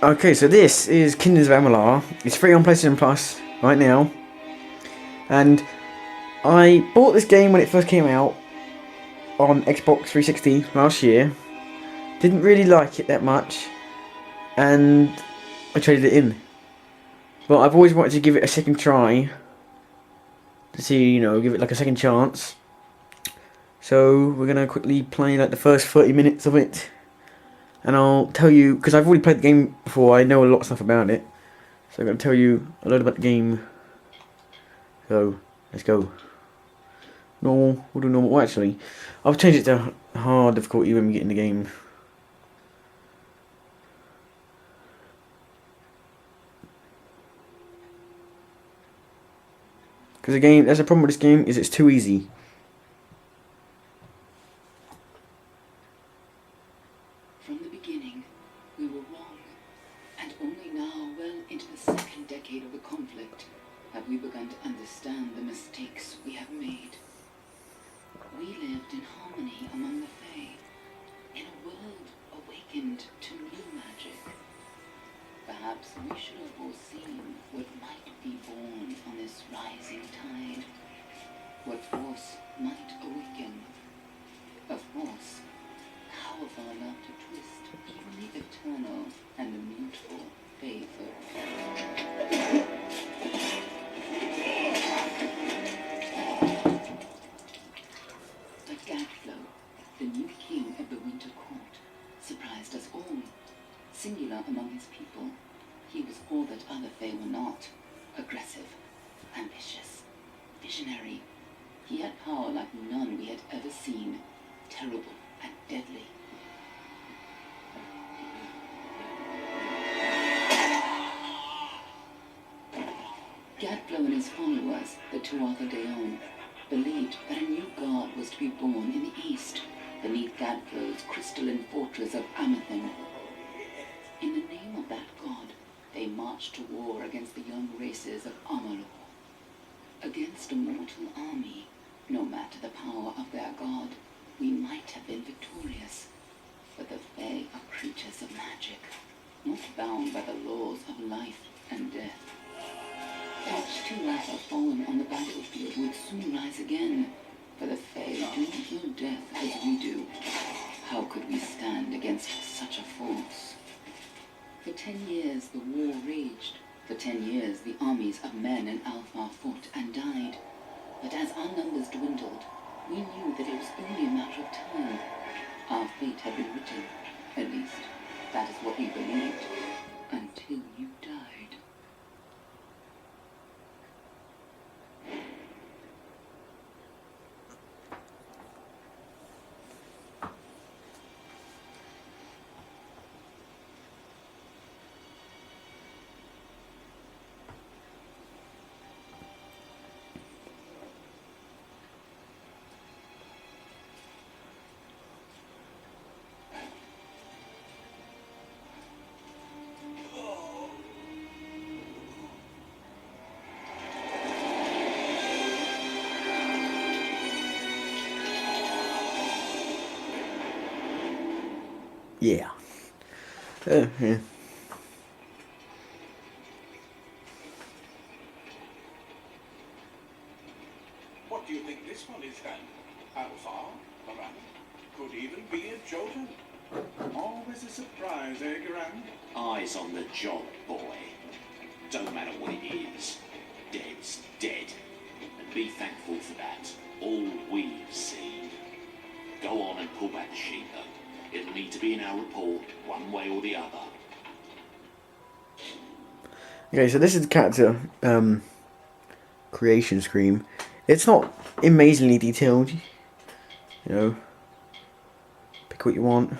Okay, so this is Kingdoms of Amular. It's free on PlayStation Plus right now. And I bought this game when it first came out on Xbox 360 last year. Didn't really like it that much. And I traded it in. But I've always wanted to give it a second try. To see, give it like a second chance. So we're going to quickly play like the first 30 minutes of it. And I'll tell you, because I've already played the game before, I know a lot of stuff about it. So I'm going to tell you a lot about the game. So, let's go. Normal, we'll do normal. Well, actually, I'll change it to hard difficulty when we get in the game. Because again, that's the problem with this game, is it's too easy. From the beginning, we were wrong. And only now, well into the second decade of the conflict, have we begun to understand the mistakes we have made. We lived in harmony among the Fae, in a world awakened to new magic. Perhaps we should have foreseen what might be born on this rising tide. What force might awaken. A force powerful enough to twist even the eternal and the mutable faith of But Gadflow, the new king of the Winter Court, surprised us all. Singular among his people, he was all that other Fae were not. Aggressive, ambitious, visionary. He had power like none we had ever seen. Terrible and deadly. Gadflow and his followers, the Tuatha Deon, believed that a new god was to be born in the east, beneath Gadflow's crystalline fortress of Amethyst. In the name of that god, they marched to war against the young races of Amular. Against a mortal army, no matter the power of their god, we might have been victorious. But the Fae are creatures of magic, not bound by the laws of life and death. Each two latter fallen on the battlefield would soon rise again, for the Fae do not know death as we do. How could we stand against such a force? For 10 years the war raged. For 10 years the armies of Men and Alpha fought and died. But as our numbers dwindled, we knew that it was only a matter of time. Our fate had been written. At least, that is what we believed. Until you died. Yeah. Yeah. What do you think this one is then? Alpha? Garand? Could even be a Jotun. Always a surprise, eh, Garand? Eyes on the job, boy. Don't matter what it is. Dead's dead. And be thankful for that. All we've seen. Go on and pull back the sheet, though. It'll need to be in our report, one way or the other. Okay, so this is the character creation screen. It's not amazingly detailed. Pick what you want.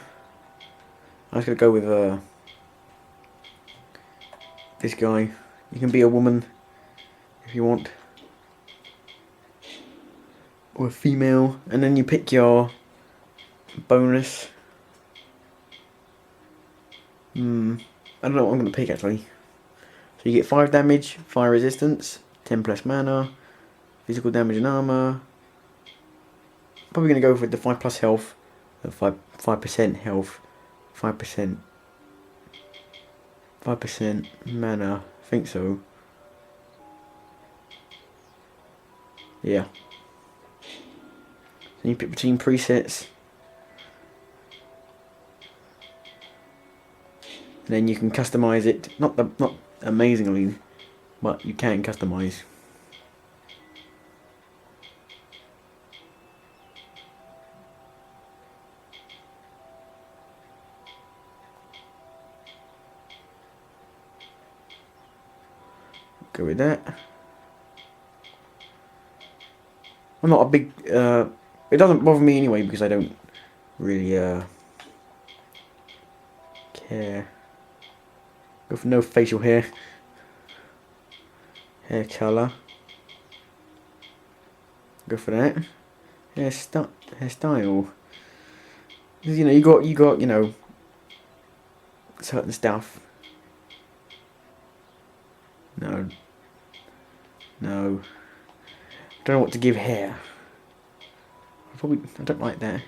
I'm just gonna go with this guy. You can be a woman if you want, or a female, and then you pick your bonus. I don't know what I'm going to pick actually. So you get 5 damage, fire resistance, 10 plus mana, physical damage and armor. Probably going to go with the 5 plus health, 5% health, 5% 5% mana. I think so. Yeah. So you pick between presets. And then you can customize it. Not amazingly, but you can customize. Go with that. I'm not a big. It doesn't bother me anyway because I don't really care. Go for no facial hair. Hair color. Go for that. Hairstyle. You know, you got certain stuff. No. No. Don't know what to give hair. I don't like that.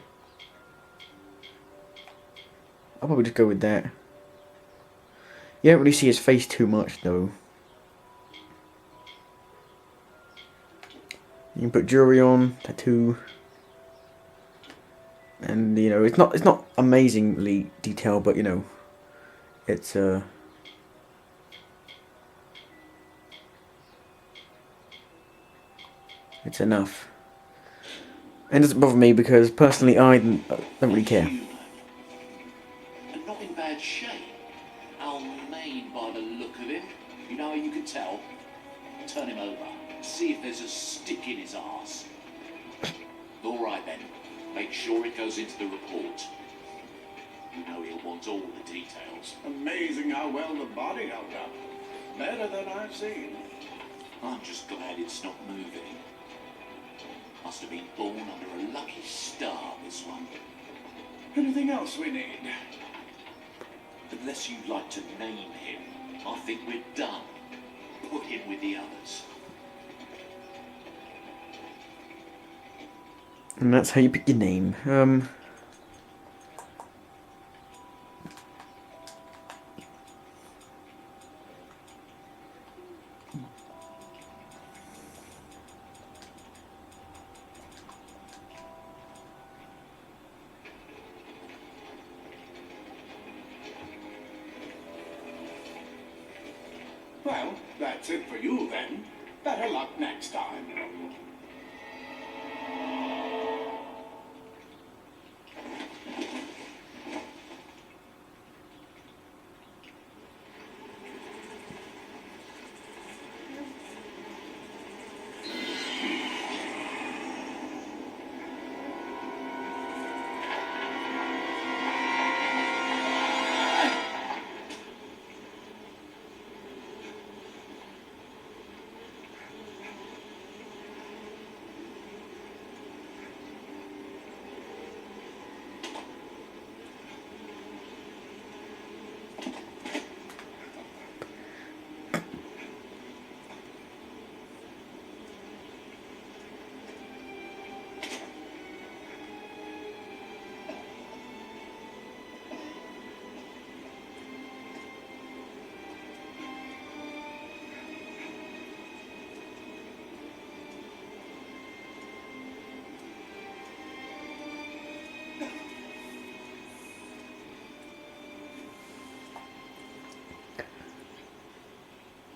I'll probably just go with that. You don't really see his face too much though. You can put jewelry on, tattoo, and you know it's not amazingly detailed, but you know it's it's enough. And it doesn't bother me because personally I don't really care. And not in bad shape. Almain by the look of him. You know how you can tell? Turn him over. See if there's a stick in his arse. Alright then. Make sure it goes into the report. You know he'll want all the details. Amazing how well the body held up. Better than I've seen. I'm just glad it's not moving. Must have been born under a lucky star, this one. Anything else we need? Unless you'd like to name him, I think we're done. Put him with the others. And that's how you pick your name. Well, that's it for you then. Better luck next time.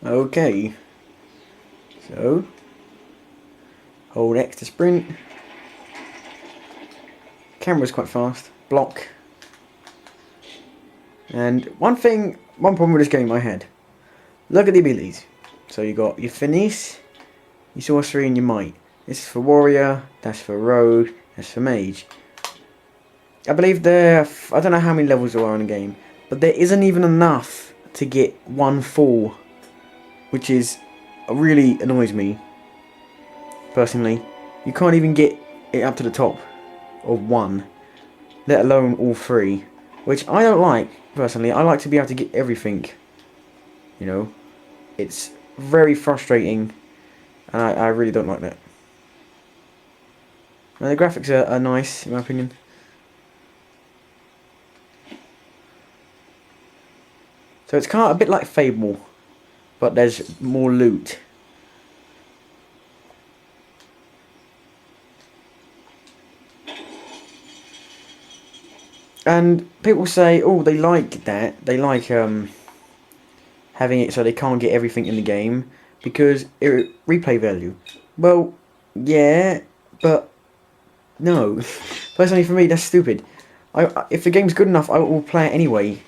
Okay. So hold X to sprint. Camera's quite fast. Block. And one problem with this game I had. Look at the abilities. So you got your finesse, your sorcery, and your might. This is for warrior. That's for rogue. That's for mage. I believe I don't know how many levels there are in the game, but there isn't even enough to get one full, which really annoys me. Personally, you can't even get it up to the top of one, let alone all three, which I don't like. Personally, I like to be able to get everything. You know, it's very frustrating, and I really don't like that. Now, the graphics are nice, in my opinion. So it's kind of a bit like Fable, but there's more loot. And people say, oh, they like that. They like having it so they can't get everything in the game because replay value. Well, yeah, but no. Personally, for me, that's stupid. If the game's good enough, I will play it anyway.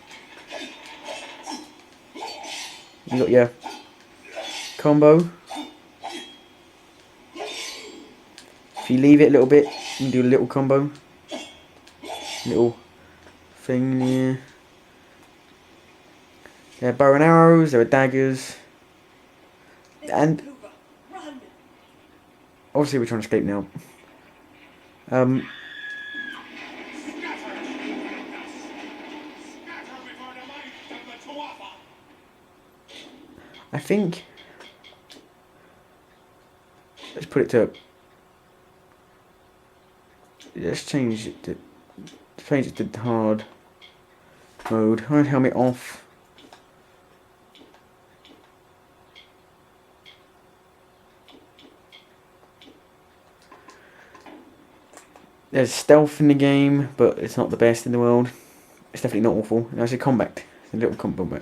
You got your combo. If you leave it a little bit, you can do a little combo. Little thing here. There are bow and arrows, there are daggers. And obviously we're trying to escape now. I think let's put it to change it to hard mode. Hard helmet off. There's stealth in the game, but it's not the best in the world. It's definitely not awful. There's a combat. A little combat.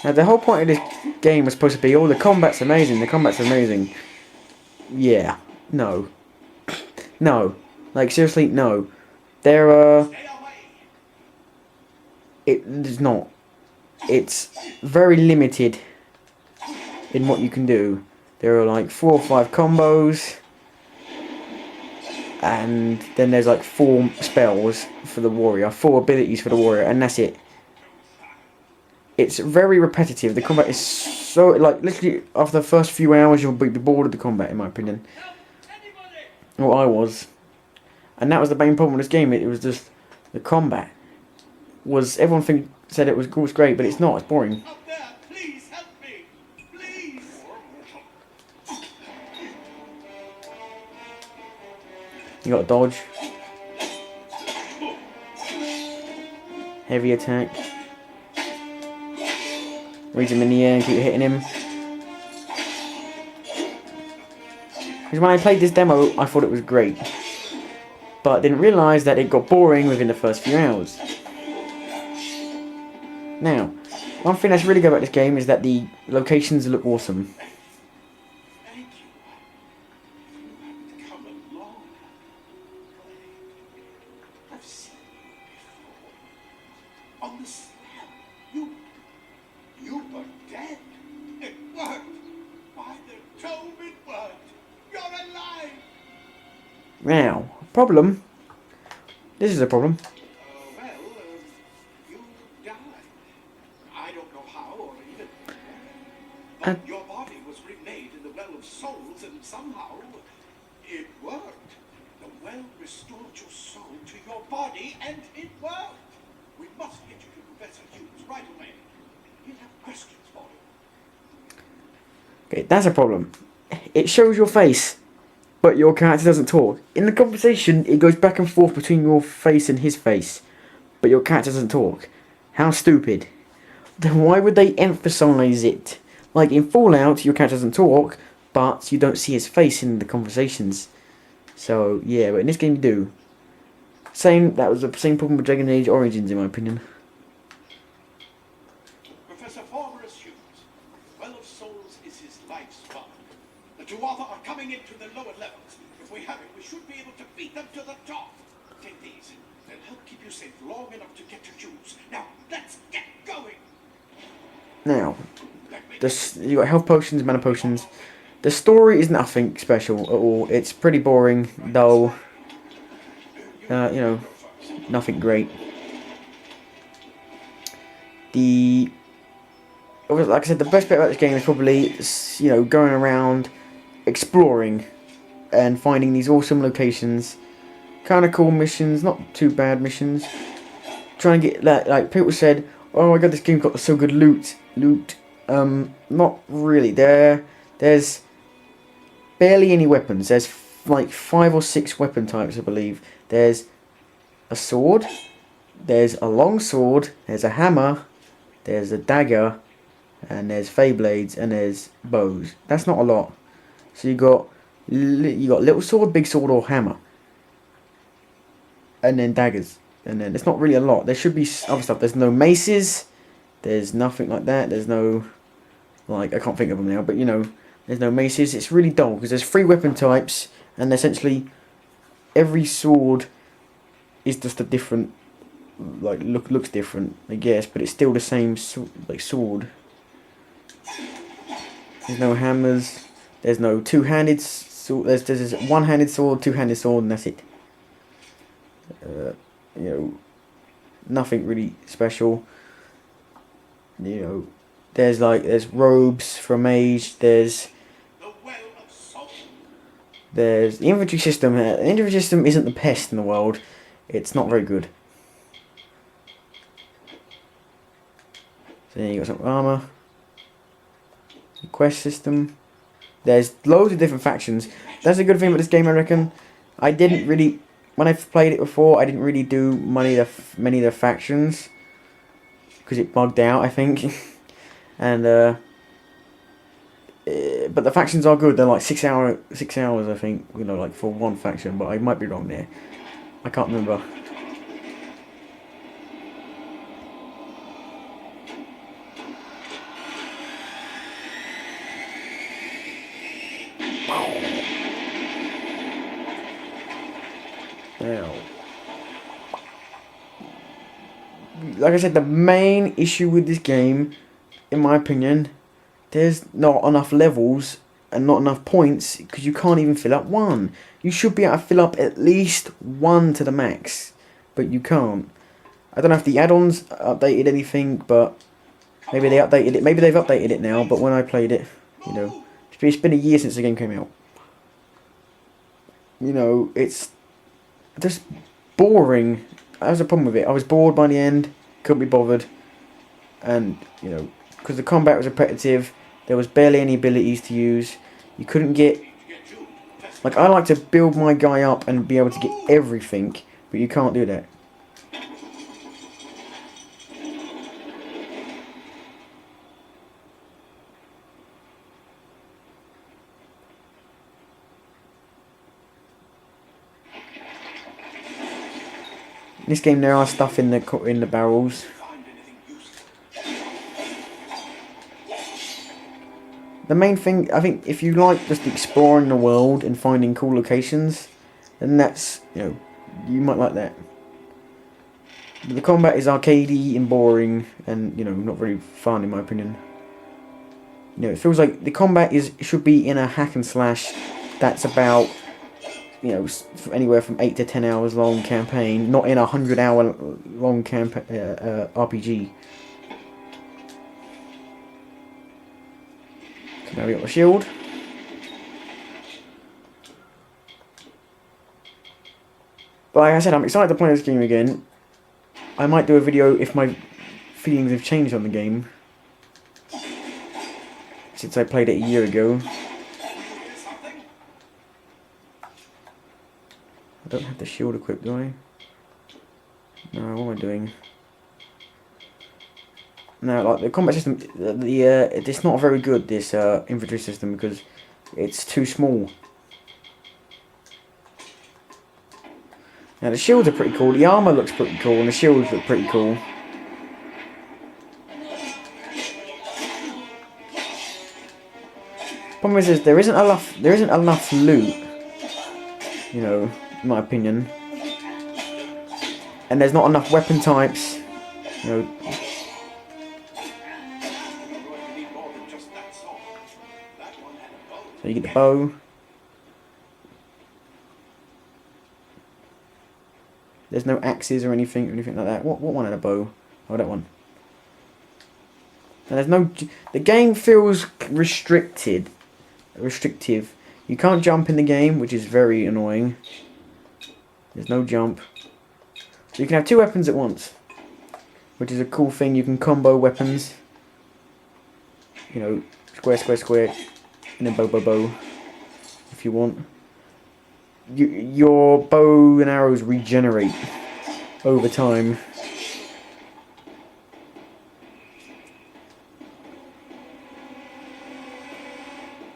Now the whole point of this game was supposed to be, oh, the combat's amazing, the combat's amazing. Yeah. No. No. Like, seriously, no. There are... It's not. It's very limited in what you can do. There are like 4 or 5 combos. And then there's like 4 spells for the warrior. 4 abilities for the warrior, and that's it. It's very repetitive. The combat is so, like, literally after the first few hours you'll be bored of the combat, in my opinion. Well, I was. And that was the main problem with this game. It was just the combat was, everyone said it was great, but it's not. It's boring. Up there, please help me. Please. You got to dodge. Heavy attack. Reach him in the air and keep hitting him. Because when I played this demo, I thought it was great. But I didn't realise that it got boring within the first few hours. Now, one thing that's really good about this game is that the locations look awesome. Thank you. You have come a long way. I've seen you before. On the slab. You were dead. It worked. By the Tome, it worked. You're alive. Now, problem. This is a problem. You died. I don't know how or even when. But your body was remade in the Well of Souls, and somehow it worked. The well restored your soul to your body, and it worked. We must get you to Professor Hughes right away. He'll have questions for you. Okay, that's a problem. It shows your face, but your character doesn't talk. In the conversation, it goes back and forth between your face and his face, but your character doesn't talk. How stupid. Then why would they emphasize it? Like in Fallout, your character doesn't talk, but you don't see his face in the conversations. So, yeah, but in this game you do. That was the same problem with Dragon Age Origins, in my opinion. Professor Former assumes Well of Souls is his life's spark. The Tuatha are coming into the lower levels. If we hurry, we should be able to beat them to the top. Take these. They'll help keep you safe long enough to get to Hughes. Now, let's get going. Now, you got health potions, mana potions. The story is nothing special at all. It's pretty boring, dull. You know, nothing great. Like I said, the best bit about this game is probably, you know, going around, exploring, and finding these awesome locations. Kind of cool missions, not too bad missions. Trying to get that, like people said, oh my god, this game got so good loot. Not really. There's barely any weapons. There's like 5 or 6 weapon types, I believe. There's a sword. there's a long sword, there's a hammer, there's a dagger, and there's fey blades, and there's bows. That's not a lot. So you got little sword, big sword, or hammer, and then daggers, and then it's not really a lot. There should be other stuff. There's no maces. There's nothing like that. There's no, like, I can't think of them now, but you know, there's no maces. It's really dull because there's 3 weapon types, and essentially every sword is just a different, like, looks different, I guess, but it's still the same sword. There's no hammers. There's no two-handed sword. There's one-handed sword, two-handed sword, and that's it. You know, nothing really special. You know, there's robes for a mage. There's the infantry system. The infantry system isn't the best in the world. It's not very good. So then you got some armor. The quest system. There's loads of different factions. That's a good thing about this game, I reckon. I didn't really, when I played it before, I didn't really do many of the factions because it bugged out, I think. And but the factions are good. They're like 6 hours, I think. You know, like for one faction, but I might be wrong there. I can't remember. Now, like I said, the main issue with this game, in my opinion, there's not enough levels and not enough points because you can't even fill up 1. You should be able to fill up at least 1 to the max, but you can't. I don't know if the add-ons updated anything, but maybe they updated it. Maybe they've updated it now, but when I played it, you know, it's been a year since the game came out. You know, it's just boring. That was a problem with it. I was bored by the end, couldn't be bothered, and you know, because the combat was repetitive, there was barely any abilities to use. You couldn't get, like, I like to build my guy up and be able to get everything, but you can't do that. In this game, there are stuff in the barrels. The main thing, I think, if you like just exploring the world and finding cool locations, then that's, you know, you might like that. But the combat is arcadey and boring, and you know, not very fun in my opinion. You know, it feels like the combat should be in a hack and slash that's about, you know, anywhere from 8 to 10 hours long campaign, not in a 100-hour long RPG. So now we got the shield. But like I said, I'm excited to play this game again. I might do a video if my feelings have changed on the game since I played it a year ago. I don't have the shield equipped, do I? No, what am I doing? No, like the combat system, it's not very good, this infantry system, because it's too small. Now the shields are pretty cool, the armour looks pretty cool, and the shields look pretty cool. Problem is there isn't enough loot, you know, in my opinion. And there's not enough weapon types, you know. So you get the bow. There's no axes or anything like that. What one had a bow? Oh, that one. And there's no. The game feels restrictive. You can't jump in the game, which is very annoying. There's no jump. So you can have 2 weapons at once, which is a cool thing. You can combo weapons. You know, square, square, square, and then bow, bow, bow, if you want. Your bow and arrows regenerate over time.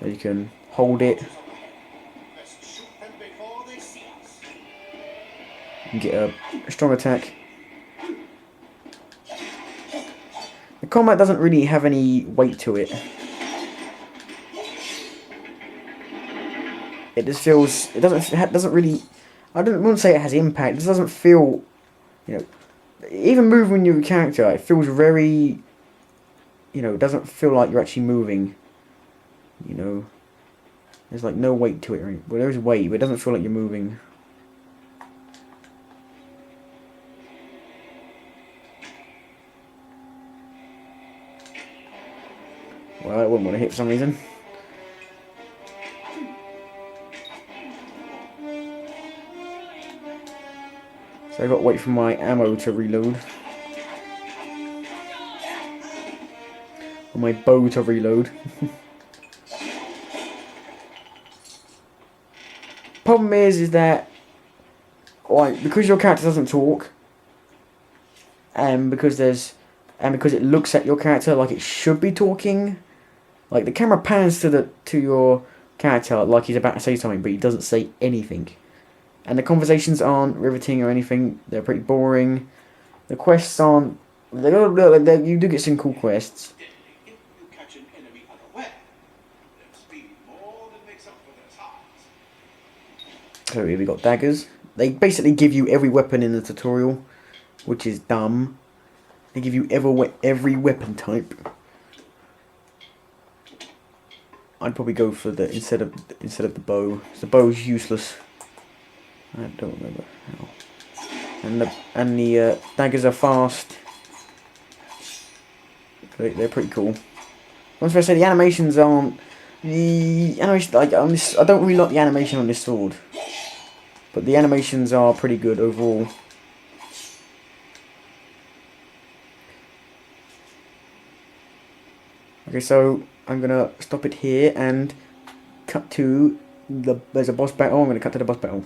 you can hold it. Let's shoot them before they see us. You get a strong attack. The combat doesn't really have any weight to it. It just feels, it doesn't really, I wouldn't say it has impact. It just doesn't feel, you know, even moving your character, it feels very, you know, it doesn't feel like you're actually moving. You know, there's like no weight to it. Right? Well, there's weight, but it doesn't feel like you're moving. Well, I wouldn't want to hit for some reason. So I've got to wait for my ammo to reload. Or my bow to reload. Problem is that, like, because your character doesn't talk, and because it looks at your character like it should be talking, like the camera pans to your character like he's about to say something, but he doesn't say anything. And the conversations aren't riveting or anything. They're pretty boring. The quests aren't. You do get some cool quests. If you catch an enemy unaware, their speed more than makes up for their size. So here we got daggers. They basically give you every weapon in the tutorial, which is dumb. They give you every weapon type. I'd probably go for the instead of the bow. The bow's useless. I don't remember how. And the daggers are fast. They're pretty cool. Once I say the animations aren't the animation like on this. I don't really like the animation on this sword, but the animations are pretty good overall. Okay, so I'm gonna stop it here and cut to there's a boss battle. I'm gonna cut to the boss battle.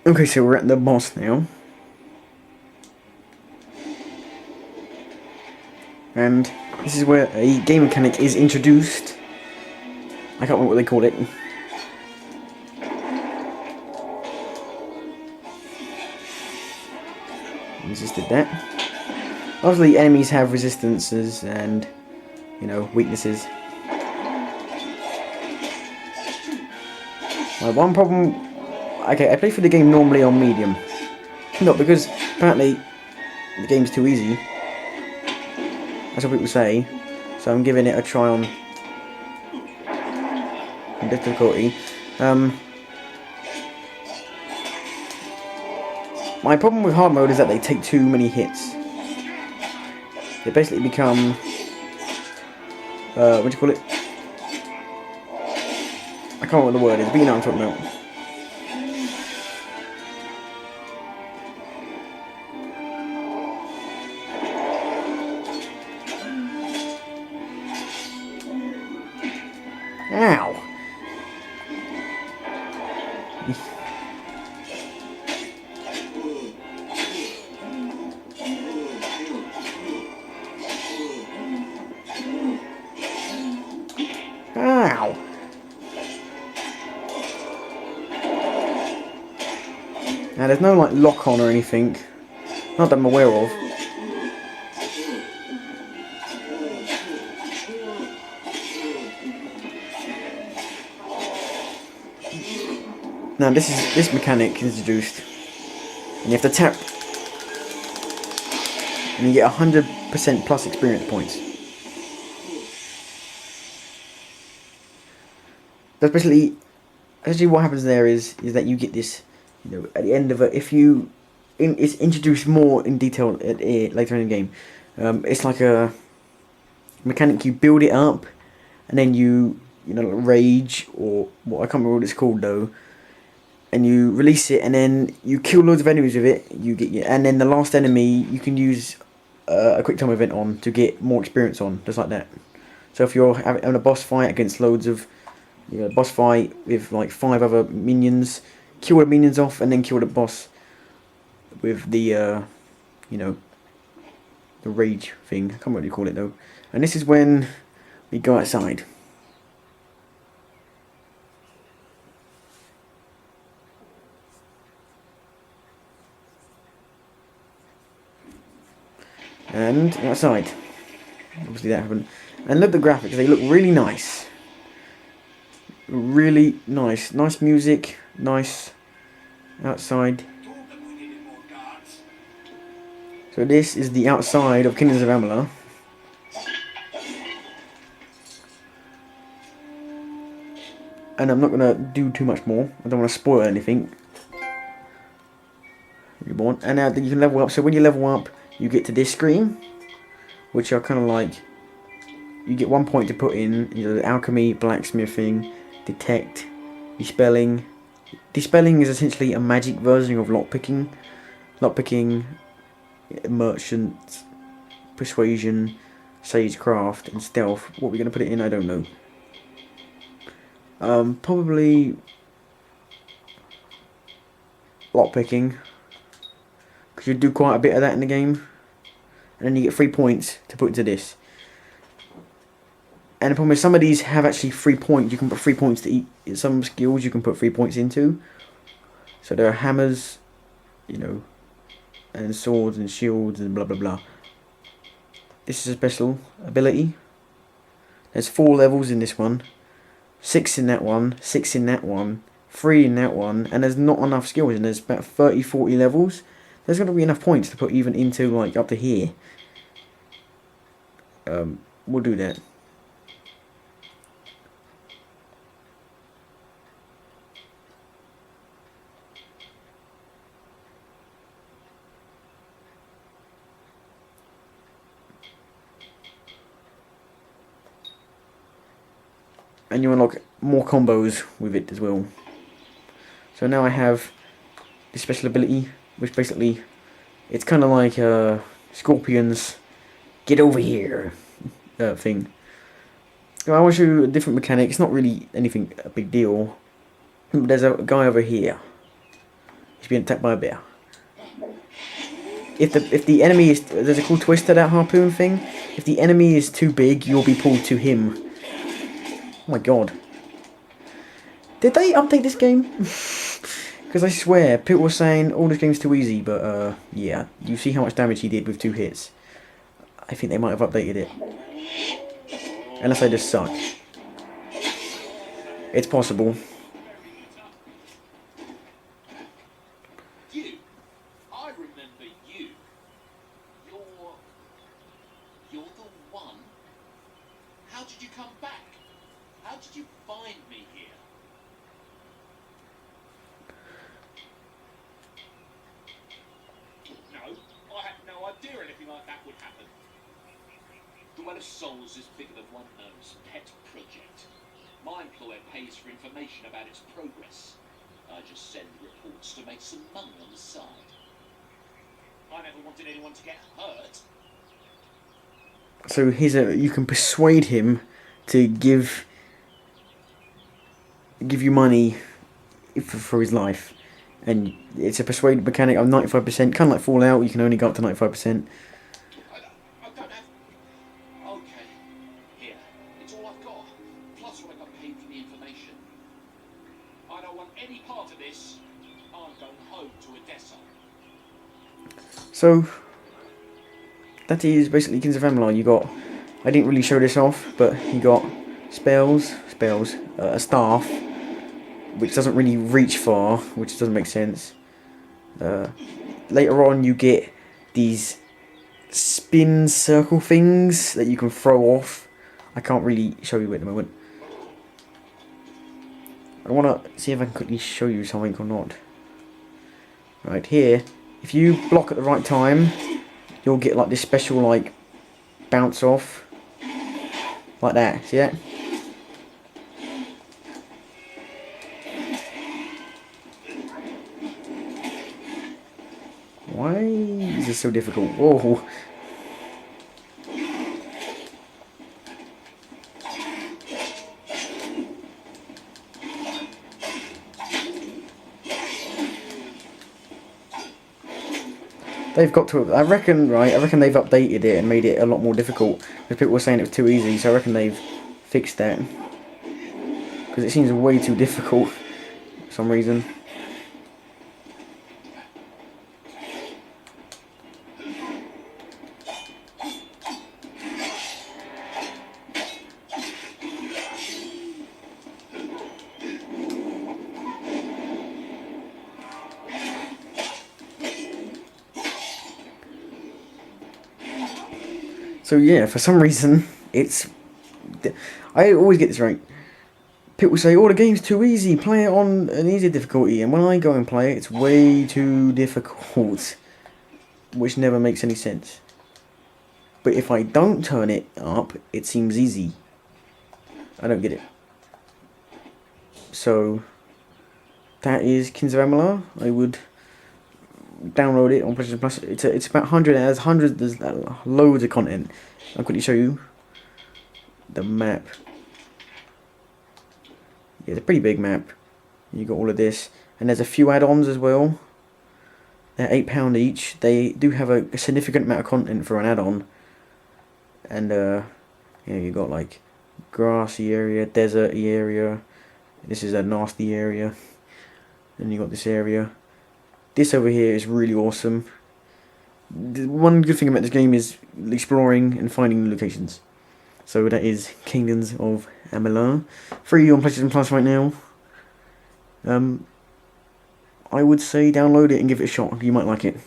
Okay, so we're at the boss now. And this is where a game mechanic is introduced. I can't remember what they call it. I just did that. Obviously, enemies have resistances and, you know, weaknesses. My one problem. Okay, I play through the game normally on medium. Not because apparently the game's too easy. That's what people say. So I'm giving it a try on difficulty. My problem with hard mode is that they take too many hits. They basically become what do you call it? I can't remember what the word is, but you know what I'm talking about. Ow! Ow! Now there's no like lock on or anything, not that I'm aware of. Now this mechanic is introduced, and you have to tap, and you get 100% plus experience points. That's basically what happens there is that you get this, you know, at the end of it. If you, it's introduced more in detail later in the game. It's like a mechanic. You build it up, and then you know, rage or what I can't remember what it's called though. And you release it, and then you kill loads of enemies with it. You get and then the last enemy you can use a quick time event on to get more experience on, just like that. So if you're having a boss fight against loads of, you know, boss fight with like 5 other minions, kill the minions off, and then kill the boss with the, you know, the rage thing. I can't remember what you call it though. And this is when we go outside. And outside. Obviously that happened. And look at the graphics, they look really nice. Really nice. Nice music, nice outside. So this is the outside of Kingdoms of Amular. And I'm not going to do too much more. I don't want to spoil anything. Reborn. And now you can level up. So when you level up, you get to this screen, which are kind of like, you get 1 point to put in, you know, alchemy, blacksmithing, detect, dispelling. Dispelling is essentially a magic version of lockpicking. Lockpicking, merchant, persuasion, sagecraft, and stealth. What we're going to put it in, I don't know. Probably lockpicking, because you do quite a bit of that in the game. And then you get 3 points to put into this. And the problem is some of these have actually 3 points. You can put 3 points to eat. Some skills you can put 3 points into. So there are hammers, you know, and swords and shields and blah blah blah. This is a special ability. There's 4 levels in this one. 6 in that one, 6 in that one, 3 in that one, and there's not enough skills, and there's about 30-40 levels. There's going to be enough points to put even into, like, up to here. We'll do that. And you unlock more combos with it as well. So now I have this special ability, which basically, it's kind of like Scorpion's "get over here" thing. So I want to show you a different mechanic. It's not really anything a big deal. There's a guy over here. He's being attacked by a bear. If the enemy is, there's a cool twist to that harpoon thing. If the enemy is too big, you'll be pulled to him. Oh my god. Did they update this game? Because I swear, people were saying, oh, this game's too easy, but yeah, you see how much damage he did with 2 hits. I think they might have updated it. Unless I just suck. It's possible. You? I remember you. You're the one? How did you come back? How did you find me here? No, I had no idea anything like that would happen. The Well of Souls is bigger than one knows. Pet project. My employer pays for information about its progress. I just send reports to make some money on the side. I never wanted anyone to get hurt. So you can persuade him to give you money for his life, and it's a persuade mechanic of 95%, kind of like Fallout. You can only go up to 95%. I don't have... Okay, here. It's all I've got. Plus what I got paid for the information. I don't want any part of this. I'm going home to Odessa. So that is basically Kingdoms of Amular. You got, I didn't really show this off, but you got spells, a staff, which doesn't really reach far, which doesn't make sense. Later on you get these spin circle things that you can throw off. I can't really show you at the moment. I want to see if I can quickly show you something or not. Right here, if you block at the right time, you'll get like this special like bounce off. Like that, see that? Why is this so difficult? Whoa. They've got to. I reckon, right? I reckon they've updated it and made it a lot more difficult. Because people were saying it was too easy, so I reckon they've fixed that. Because it seems way too difficult for some reason. So yeah, for some reason, it's... I always get this right. People say, oh, the game's too easy, play it on an easier difficulty. And when I go and play it, it's way too difficult. Which never makes any sense. But if I don't turn it up, it seems easy. I don't get it. So, that is Kingdoms of Amular. I would download it on PlayStation Plus. It's about 100 hours, there's loads of content. I'll quickly show you the map. Yeah, it's a pretty big map. You got all of this, and there's a few add-ons as well. They're £8 each. They do have a significant amount of content for an add-on. And yeah, you got like grassy area, deserty area. This is a nasty area. Then you got this area. This over here is really awesome. The one good thing about this game is exploring and finding locations. So that is Kingdoms of Amular. Free on PlayStation Plus right now. I would say download it and give it a shot. You might like it.